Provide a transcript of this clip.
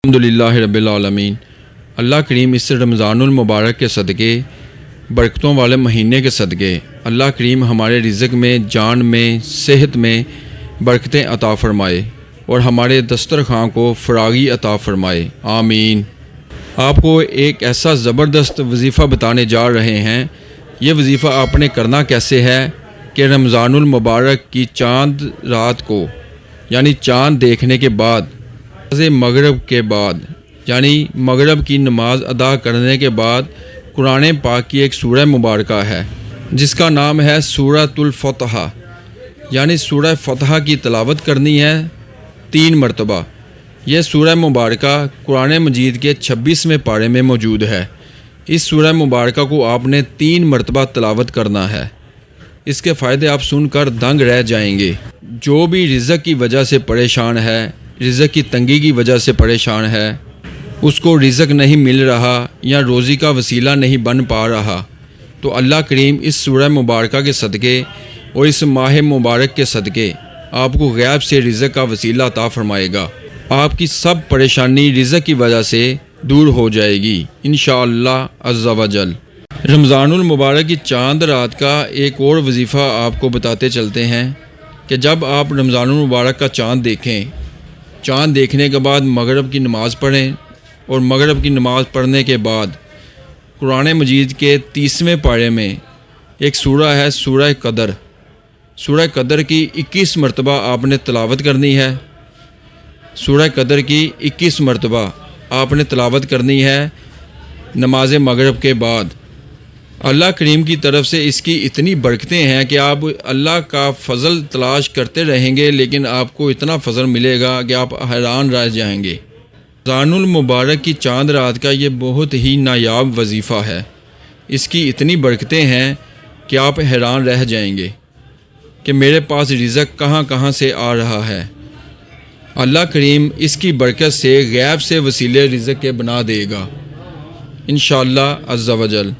الحمدللہ رب العالمین۔ اللہ کریم اس رمضان المبارک کے صدقے، برکتوں والے مہینے کے صدقے اللہ کریم ہمارے رزق میں، جان میں، صحت میں برکتیں عطا فرمائے اور ہمارے دسترخوان کو فراغی عطا فرمائے، آمین۔ آپ کو ایک ایسا زبردست وظیفہ بتانے جا رہے ہیں۔ یہ وظیفہ آپ نے کرنا کیسے ہے کہ رمضان المبارک کی چاند رات کو، یعنی چاند دیکھنے کے بعد، مغرب کے بعد، یعنی مغرب کی نماز ادا کرنے کے بعد قرآن پاک کی ایک سورہ مبارکہ ہے جس کا نام ہے سورۃ الفتح، یعنی سورہ فتح کی تلاوت کرنی ہے 3 مرتبہ۔ یہ سورہ مبارکہ قرآن مجید کے 26ویں پارے میں موجود ہے۔ اس سورہ مبارکہ کو آپ نے 3 مرتبہ تلاوت کرنا ہے۔ اس کے فائدے آپ سن کر دنگ رہ جائیں گے۔ جو بھی رزق کی وجہ سے پریشان ہے، رزق کی تنگی کی وجہ سے پریشان ہے، اس کو رزق نہیں مل رہا یا روزی کا وسیلہ نہیں بن پا رہا، تو اللہ کریم اس سورہ مبارکہ کے صدقے اور اس ماہ مبارک کے صدقے آپ کو غیب سے رزق کا وسیلہ عطا فرمائے گا۔ آپ کی سب پریشانی رزق کی وجہ سے دور ہو جائے گی انشاءاللہ عز و جل۔ رمضان المبارک کی چاند رات کا ایک اور وظیفہ آپ کو بتاتے چلتے ہیں کہ جب آپ رمضان المبارک کا چاند دیکھیں، چاند دیکھنے کے بعد مغرب کی نماز پڑھیں اور مغرب کی نماز پڑھنے کے بعد قرآن مجید کے 30ویں پارے میں ایک سورہ ہے سورہ قدر۔ سورہ قدر کی 21 مرتبہ آپ نے تلاوت کرنی ہے۔ سورہ قدر کی 21 مرتبہ آپ نے تلاوت کرنی ہے نماز مغرب کے بعد۔ اللہ کریم کی طرف سے اس کی اتنی برکتیں ہیں کہ آپ اللہ کا فضل تلاش کرتے رہیں گے، لیکن آپ کو اتنا فضل ملے گا کہ آپ حیران رہ جائیں گے۔ رمضان المبارک کی چاند رات کا یہ بہت ہی نایاب وظیفہ ہے۔ اس کی اتنی برکتیں ہیں کہ آپ حیران رہ جائیں گے کہ میرے پاس رزق کہاں کہاں سے آ رہا ہے۔ اللہ کریم اس کی برکت سے غیب سے وسیلے رزق کے بنا دے گا انشاءاللہ عز و جل۔